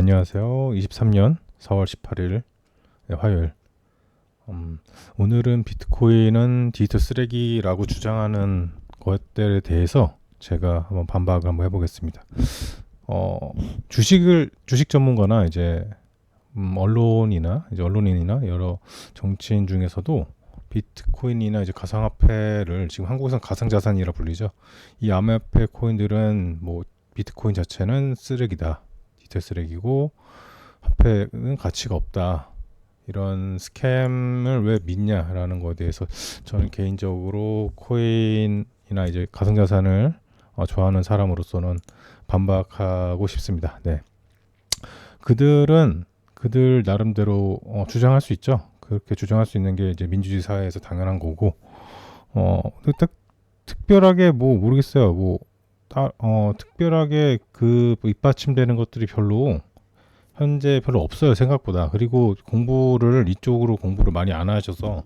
안녕하세요. 23년 4월 18일 화요일. 오늘은 비트코인은 디지털 쓰레기라고 주장하는 것들에 대해서 제가 한번 반박을 한번 해보겠습니다. 주식 전문가나 이제 언론인이나 여러 정치인 중에서도 비트코인이나 이제 가상화폐를 지금 한국에서는 가상자산이라 불리죠. 이 암호화폐 코인들은 뭐 비트코인 자체는 쓰레기다. 디지털 쓰레기고 화폐는 가치가 없다. 이런 스캠을 왜 믿냐라는 것에 대해서 저는 개인적으로 코인이나 이제 가상자산을 좋아하는 사람으로서는 반박하고 싶습니다. 네. 그들 나름대로 주장할 수 있죠. 그렇게 주장할 수 있는 게 이제 민주주의 사회에서 당연한 거고, 특별하게 뭐 모르겠어요. 특별하게 그 입받침되는 것들이 현재 별로 없어요, 생각보다. 그리고 이쪽으로 공부를 많이 안 하셔서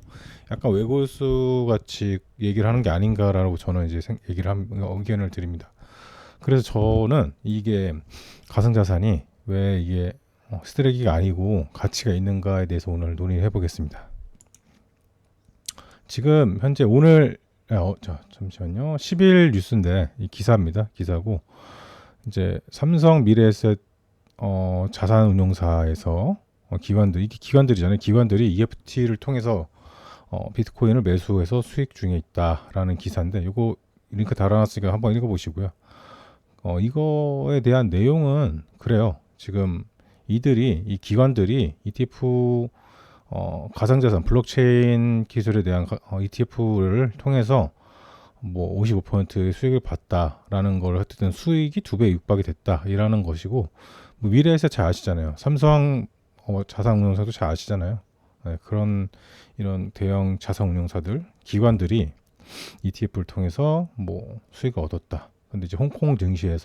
약간 외골수 같이 얘기를 하는 게 아닌가라고 저는 이제 의견을 드립니다. 그래서 저는 이게 가상자산이 왜 이게 쓰레기가 아니고 가치가 있는가에 대해서 오늘 논의해 보겠습니다. 지금 현재 오늘 잠시만요. 10일 뉴스인데 이 기사입니다. 기사고 이제 삼성 미래에셋 자산운용사에서 기관들이잖아요. 기관들이 EFT를 통해서 비트코인을 매수해서 수익 중에 있다라는 기사인데 이거 링크 달아놨으니까 한번 읽어보시고요. 이거에 대한 내용은 그래요. 지금 이 기관들이 ETF 가상자산 블록체인 기술에 대한 ETF를 통해서 뭐 55%의 수익을 봤다라는 걸 어쨌든 수익이 2배 육박이 됐다라는 것이고, 뭐 미래에셋 잘 아시잖아요. 삼성 자산운용사도 잘 아시잖아요. 네, 이런 대형 자산운용사들 기관들이 ETF를 통해서 뭐 수익을 얻었다. 근데 이제 홍콩 증시에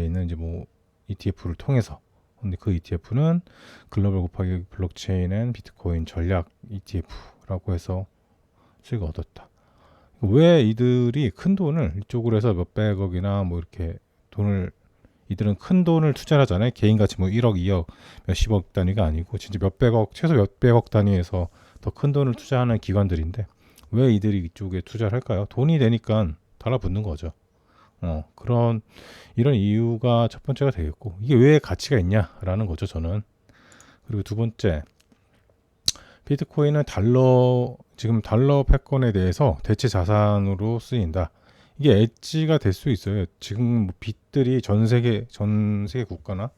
있는 이제 뭐 ETF를 통해서, 근데 그 ETF는 글로벌 곱하기 블록체인 앤 비트코인 전략 ETF라고 해서 수익을 얻었다. 왜 이들이 큰 돈을 이쪽으로 해서 몇백억이나 뭐 이렇게 이들은 큰 돈을 투자하잖아요. 개인같이 뭐 1억, 2억, 몇십억 단위가 아니고 진짜 최소 몇백억 단위에서 더 큰 돈을 투자하는 기관들인데 왜 이들이 이쪽에 투자를 할까요? 돈이 되니까 달라붙는 거죠. 이런 이유가 첫 번째가 되겠고, 이게 왜 가치가 있냐라는 거죠, 저는. 그리고 두 번째, 비트코인은 지금 달러 패권에 대해서 대체 자산으로 쓰인다. 이게 엣지가 될 수 있어요. 지금 뭐 빚들이 전 세계 국가나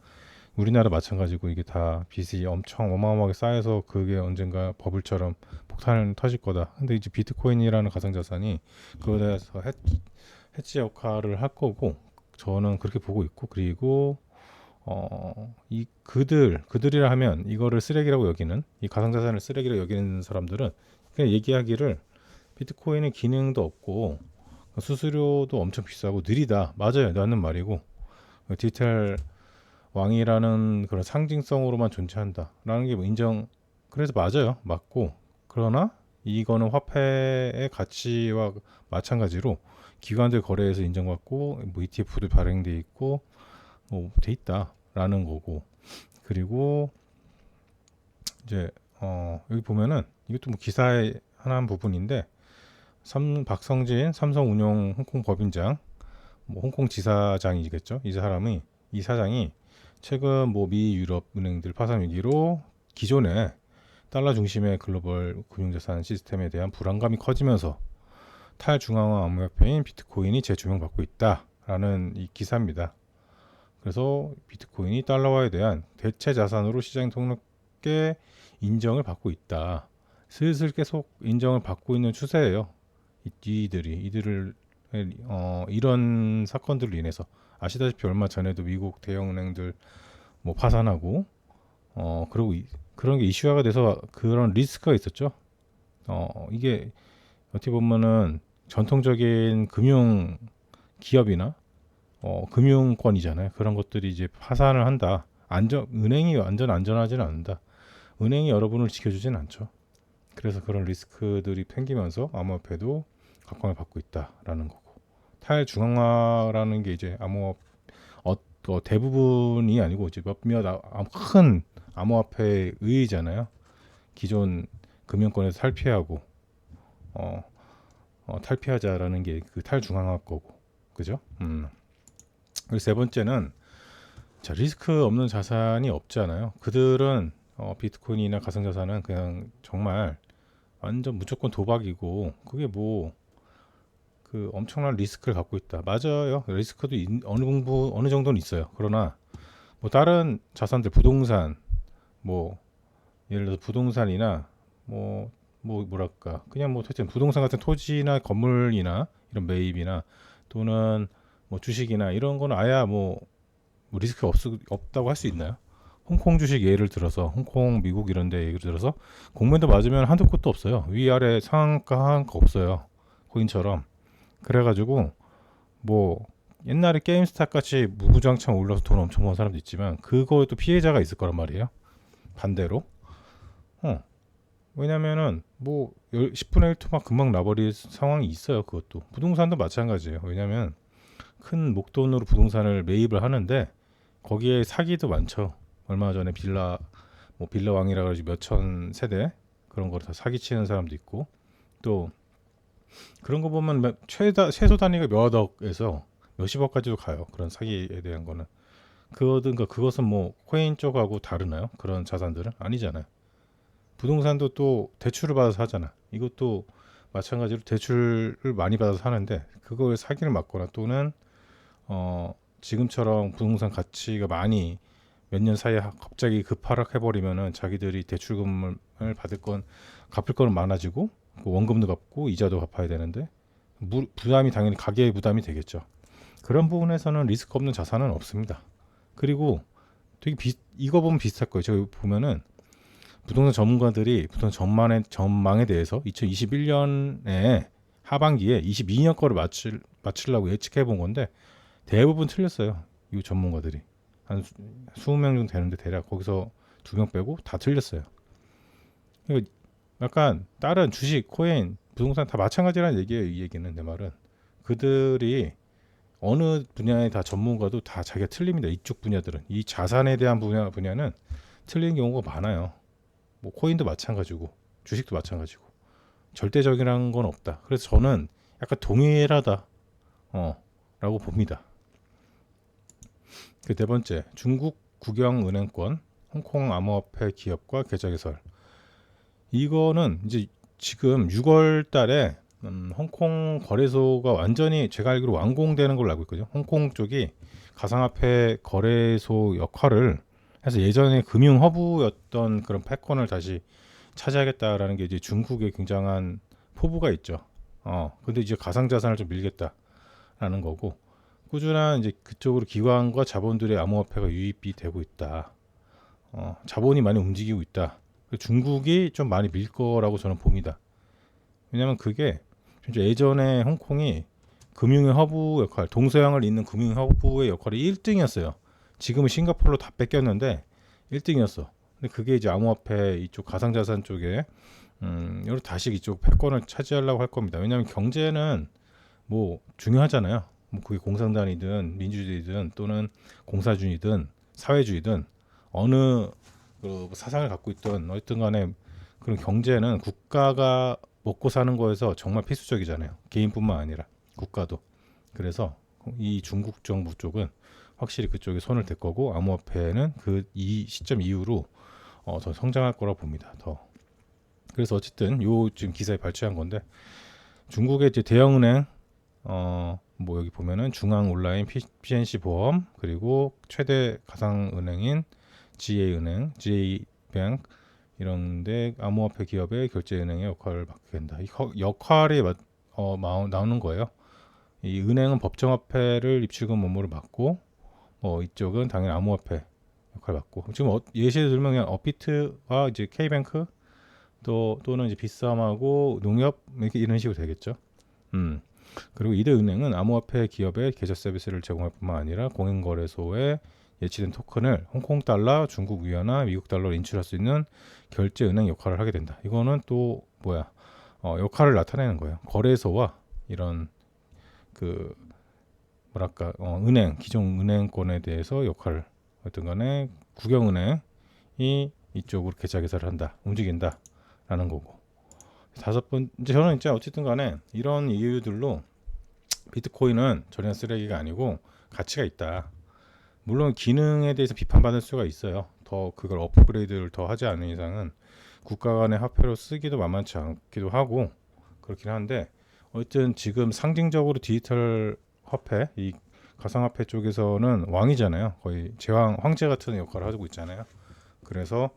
우리나라 마찬가지고 이게 다 빚이 엄청 어마어마하게 쌓여서 그게 언젠가 버블처럼 폭탄을 터질 거다. 근데 이제 비트코인이라는 가상자산이 그거에 대해서 해치 역할을 할 거고, 저는 그렇게 보고 있고, 그리고 그들이라 하면 이거를 쓰레기라고 여기는, 이 가상자산을 쓰레기라고 여기는 사람들은 그냥 얘기하기를 비트코인은 기능도 없고 수수료도 엄청 비싸고 느리다. 맞아요. 맞는 말이고, 디지털 왕이라는 그런 상징성으로만 존재한다라는 게 그래서 맞아요. 맞고, 그러나 이거는 화폐의 가치와 마찬가지로 기관들 거래에서 인정받고 뭐 ETF도 발행돼 있고 뭐 돼 있다라는 거고, 그리고 이제 여기 보면은 이것도 뭐 기사의 하나 부분인데, 박성진 삼성운용 홍콩 법인장, 뭐 홍콩 지사장이겠죠. 이 사장이 최근 뭐 미 유럽 은행들 파산 위기로 기존의 달러 중심의 글로벌 금융자산 시스템에 대한 불안감이 커지면서 탈중앙화 암호화폐인 비트코인이 재조명받고 있다라는 이 기사입니다. 그래서 비트코인이 달러화에 대한 대체 자산으로 시장 통합계 인정을 받고 있다. 슬슬 계속 인정을 받고 있는 추세예요. 이들을 이런 사건들로 인해서 아시다시피 얼마 전에도 미국 대형은행들 뭐 파산하고 그리고 그런 게 이슈화가 돼서 그런 리스크가 있었죠. 이게 어떻게 보면은 전통적인 금융 기업이나 금융권이잖아요. 그런 것들이 이제 파산을 한다. 은행이 완전 안전하지는 않는다. 은행이 여러분을 지켜주지는 않죠. 그래서 그런 리스크들이 생기면서 암호화폐도 각광을 받고 있다라는 거고, 탈중앙화라는 게 이제 대부분이 아니고 이제 몇몇 큰 암호화폐에 의의잖아요. 기존 금융권에서 탈피하고 탈피하자라는 게 그 탈중앙화 거고, 그죠? 그리고 세 번째는 자, 리스크 없는 자산이 없잖아요. 그들은 비트코인이나 가상자산은 그냥 정말 완전 무조건 도박이고, 그게 뭐 그 엄청난 리스크를 갖고 있다. 맞아요. 리스크도 어느 정도는 있어요. 그러나 뭐 다른 자산들, 부동산, 뭐 예를 들어 부동산이나 뭐랄까 그냥 뭐 대체 부동산 같은 토지나 건물이나 이런 매입이나 또는 뭐 주식이나 이런 거는 아야 뭐 리스크가 없다고 할 수 있나요? 홍콩 주식 예를 들어서 홍콩, 미국 이런 데 예를 들어서 공매도 맞으면 한도 끝도 없어요. 위아래 상한가 하한가 없어요. 코인처럼. 그래가지고 뭐 옛날에 게임스탑 같이 무구장창 올라서 돈 엄청 번 사람도 있지만 그거에도 피해자가 있을 거란 말이에요. 반대로. 왜냐면은 뭐 10분의 1 토막 금방 나버릴 상황이 있어요. 그것도. 부동산도 마찬가지예요. 왜냐면 큰 목돈으로 부동산을 매입을 하는데 거기에 사기도 많죠. 얼마 전에 빌라 왕이라 그러지 몇천 세대 그런 거를 다 사기치는 사람도 있고, 또 그런 거 보면 최소 단위가 몇억에서 몇십억까지도 가요. 그런 사기에 대한 거는. 그것은 뭐 코인 쪽하고 다르나요? 그런 자산들은 아니잖아요. 부동산도 또 대출을 받아서 하잖아. 이것도 마찬가지로 대출을 많이 받아서 하는데 그걸 사기를 맞거나 또는 지금처럼 부동산 가치가 많이 몇 년 사이에 갑자기 급하락해버리면은 자기들이 대출금을 갚을 건 많아지고 그 원금도 갚고 이자도 갚아야 되는데 부담이 당연히 가계의 부담이 되겠죠. 그런 부분에서는 리스크 없는 자산은 없습니다. 그리고 되게 이거 보면 비슷할 거예요. 저기 보면은 부동산 전문가들이 부동산 전망에 대해서 2021년에 하반기에 22년 거를 맞추려고 예측해 본 건데 대부분 틀렸어요. 이 전문가들이 한 20명 정도 되는데 대략 거기서 2명 빼고 다 틀렸어요. 그러니까 약간 다른 주식, 코인, 부동산 다 마찬가지라는 얘기예요. 이 얘기는 내 말은 그들이 어느 분야에 다 전문가도 다 자기가 틀립니다. 이쪽 분야들은 이 자산에 대한 분야는 틀린 경우가 많아요. 뭐 코인도 마찬가지고 주식도 마찬가지고 절대적이라는 건 없다. 그래서 저는 약간 동일하다 라고 봅니다. 그 네 번째, 중국 국영은행권 홍콩 암호화폐 기업과 계좌 개설. 이거는 이제 지금 6월 달에 홍콩 거래소가 완전히 제가 알기로 완공되는 걸로 알고 있거든요. 홍콩 쪽이 가상화폐 거래소 역할을 해서 예전에 금융 허브였던 그런 패권을 다시 차지하겠다라는 게 이제 중국의 굉장한 포부가 있죠. 근데 이제 가상자산을 좀 밀겠다라는 거고, 꾸준한 이제 그쪽으로 기관과 자본들의 암호화폐가 유입이 되고 있다. 자본이 많이 움직이고 있다. 중국이 좀 많이 밀 거라고 저는 봅니다. 왜냐면 그게 진짜 예전에 홍콩이 금융의 허브 역할, 동서양을 잇는 금융의 허브의 역할이 1등이었어요. 지금은 싱가포르로 다 뺏겼는데 1등이었어. 근데 그게 이제 암호화폐 이쪽 가상자산 쪽에 여러 다시 이쪽 패권을 차지하려고 할 겁니다. 왜냐하면 경제는 뭐 중요하잖아요. 뭐 그게 공산당이든 민주주의든 또는 공사주의든 사회주의든 어느 그 사상을 갖고 있던 어쨌든 간에 그런 경제는 국가가 먹고 사는 거에서 정말 필수적이잖아요. 개인뿐만 아니라 국가도. 그래서 이 중국 정부 쪽은 확실히 그쪽에 손을 댈 거고 암호화폐는 이 시점 이후로 더 성장할 거라 봅니다. 더. 그래서 어쨌든 요 지금 기사에 발췌한 건데 중국의 이제 대형은행 뭐 여기 보면은 중앙 온라인 PNC 보험 그리고 최대 가상은행인 GA은행, GA뱅크 이런데 암호화폐 기업의 결제은행의 역할을 맡게 된다. 이 역할이 나오는 거예요. 이 은행은 법정화폐를 입출금 업무를 맡고 이쪽은 당연히 암호화폐 역할을 맡고 지금 예시를 들면 그냥 업비트와 이제 K뱅크 또는 이제 비썸하고 농협 이런 식으로 되겠죠. 그리고 이대 은행은 암호화폐 기업의 계좌 서비스를 제공할 뿐만 아니라 공인거래소에 예치된 토큰을 홍콩 달러, 중국 위안화, 미국 달러로 인출할 수 있는 결제 은행 역할을 하게 된다. 이거는 또 역할을 나타내는 거예요. 거래소와 이런 뭐랄까 은행 기존 은행권에 대해서 역할을 어떤 간에 국영은행이 이쪽으로 계좌 개설을 한다, 움직인다라는 거고. 다섯 번째, 저는 이제 어쨌든 간에 이런 이유들로 비트코인은 전혀 쓰레기가 아니고 가치가 있다. 물론 기능에 대해서 비판받을 수가 있어요. 더 그걸 업그레이드를 더 하지 않는 이상은 국가 간의 화폐로 쓰기도 만만치 않기도 하고 그렇긴 한데, 어쨌든 지금 상징적으로 디지털 화폐, 이 가상화폐 쪽에서는 왕이잖아요. 거의 제왕, 황제 같은 역할을 하고 있잖아요. 그래서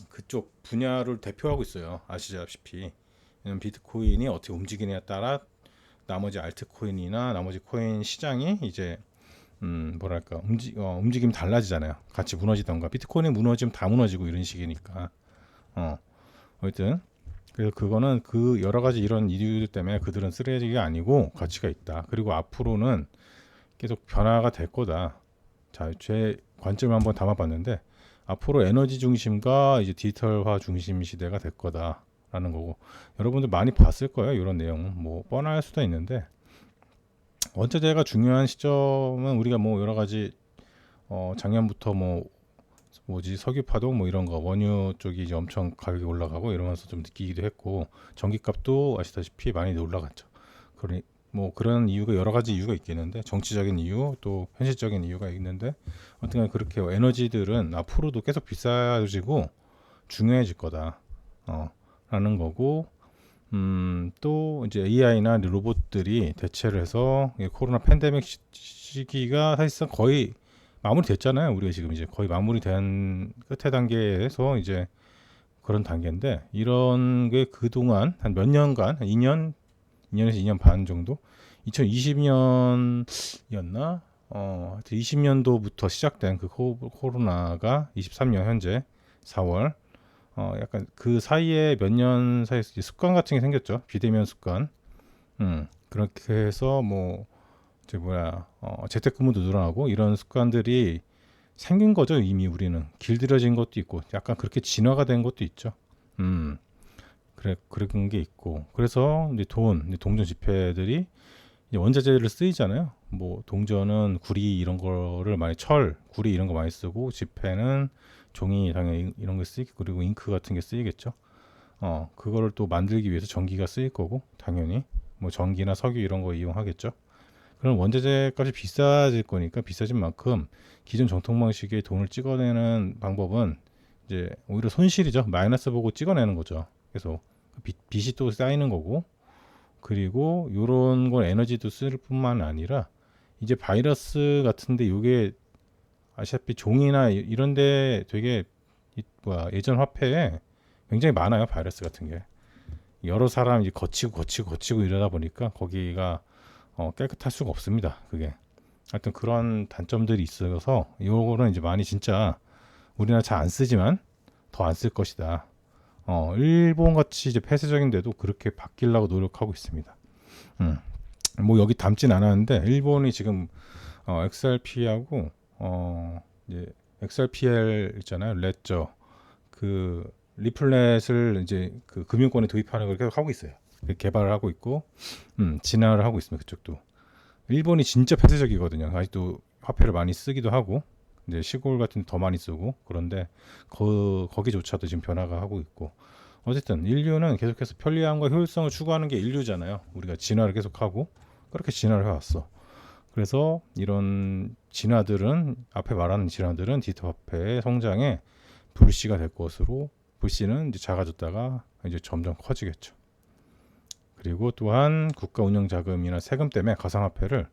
그쪽 분야를 대표하고 있어요. 아시다시피. 왜냐면 비트코인이 어떻게 움직이느냐에 따라 나머지 알트코인이나 나머지 코인 시장이 이제 뭐랄까 움직임 달라지잖아요. 같이 무너지던가 비트코인이 무너지면 다 무너지고 이런 식이니까. 어쨌든 그래서 그거는 그 여러 가지 이런 이유들 때문에 그들은 쓰레기가 아니고 가치가 있다. 그리고 앞으로는 계속 변화가 될 거다. 자, 제 관점을 한번 담아봤는데 앞으로 에너지 중심과 이제 디지털화 중심 시대가 될 거다라는 거고, 여러분들 많이 봤을 거예요. 이런 내용 뭐 뻔할 수도 있는데 원자재가 중요한 시점은 우리가 뭐 여러 가지 작년부터 뭐지 석유 파동 뭐 이런 거 원유 쪽이 이제 엄청 가격이 올라가고 이러면서 좀 느끼기도 했고, 전기값도 아시다시피 많이 올라갔죠. 그러니 뭐 그런 이유가 여러 가지 이유가 있겠는데, 정치적인 이유 또 현실적인 이유가 있는데, 어쨌든 그렇게 에너지들은 앞으로도 계속 비싸지고 중요해질 거다 라는 거고, 또 이제 AI나 로봇들이 대체를 해서 코로나 팬데믹 시기가 사실상 거의 마무리됐잖아요. 우리가 지금 이제 거의 마무리된 끝에 단계에서 이제 그런 단계인데, 이런 게 그동안 한 몇 년간, 한 2년에서 2년 반 정도, 2020년이었나? 하여튼 20년도부터 시작된 그 코로나가 23년 현재 4월, 약간 그 사이에 몇 년 사이에 습관 같은 게 생겼죠. 비대면 습관. 그렇게 해서 뭐 이제 재택근무도 늘어나고 이런 습관들이 생긴 거죠. 이미 우리는 길들여진 것도 있고 약간 그렇게 진화가 된 것도 있죠. 그런 게 있고, 그래서 이제 동전 지폐들이 이제 원자재를 쓰이잖아요. 뭐 동전은 구리 이런 거를 많이 구리 이런 거 많이 쓰고, 지폐는 종이 당연히 이런 게 쓰이고, 그리고 잉크 같은 게 쓰이겠죠. 그거를 또 만들기 위해서 전기가 쓰일 거고, 당연히 뭐 전기나 석유 이런 거 이용하겠죠. 그럼 원자재 값이 비싸질 거니까 비싸진 만큼 기존 정통 방식의 돈을 찍어내는 방법은 이제 오히려 손실이죠. 마이너스 보고 찍어내는 거죠. 그래서 빚이 또 쌓이는 거고, 그리고 요런 건 에너지도 쓸 뿐만 아니라 이제 바이러스 같은데, 요게 아시다시피 종이나 이런데 되게 예전 화폐에 굉장히 많아요. 바이러스 같은 게 여러 사람 이제 거치고 이러다 보니까 거기가 깨끗할 수가 없습니다. 그게 하여튼 그런 단점들이 있어서 요거는 이제 많이 진짜 우리나라 잘 안 쓰지만 더 안 쓸 것이다. 일본 같이 이제 폐쇄적인데도 그렇게 바뀌려고 노력하고 있습니다. 뭐 여기 담진 않았는데 일본이 지금 XRP하고 이제 XRPL 있잖아요. 레저 그 리플렛을 이제 그 금융권에 도입하는 걸 계속 하고 있어요. 개발을 하고 있고 진화를 하고 있습니다. 그쪽도. 일본이 진짜 폐쇄적이거든요. 아직도 화폐를 많이 쓰기도 하고 이제 시골 같은 데 더 많이 쓰고, 그런데 거기조차도 지금 변화가 하고 있고, 어쨌든 인류는 계속해서 편리함과 효율성을 추구하는 게 인류잖아요. 우리가 진화를 계속하고 그렇게 진화를 해왔어. 그래서 이런 진화들은, 앞에 말하는 진화들은 디지털 화폐의 성장에 불씨가 될 것으로, 불씨는 이제 작아졌다가 이제 점점 커지겠죠. 그리고 또한 국가 운영 자금이나 세금 때문에 가상화폐를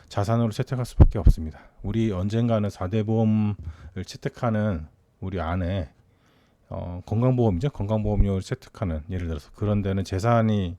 자산으로 채택할 수밖에 없습니다. 우리 언젠가는 4대 보험을 채택하는 우리 안에 건강보험이죠. 건강보험료를 채택하는, 예를 들어서 그런 데는 재산이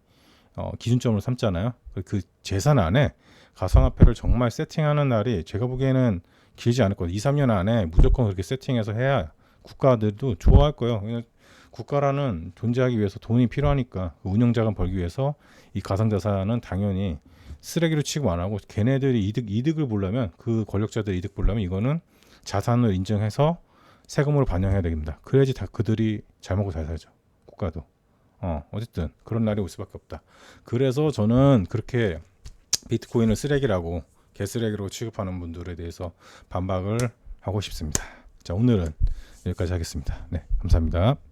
기준점을 삼잖아요. 그 재산 안에 가상화폐를 정말 세팅하는 날이 제가 보기에는 길지 않을 거예요. 2, 3년 안에 무조건 그렇게 세팅해서 해야 국가들도 좋아할 거예요. 국가라는 존재하기 위해서 돈이 필요하니까 그 운영자금 벌기 위해서 이 가상자산은 당연히 쓰레기로 취급 안 하고, 걔네들이 이득을 보려면, 그 권력자들이 이득 보려면 이거는 자산을 인정해서 세금으로 반영해야 됩니다. 그래야지 다 그들이 잘 먹고 잘 살죠. 국가도. 어쨌든 그런 날이 올 수밖에 없다. 그래서 저는 그렇게 비트코인을 쓰레기라고 개쓰레기로 취급하는 분들에 대해서 반박을 하고 싶습니다. 자, 오늘은 여기까지 하겠습니다. 네, 감사합니다.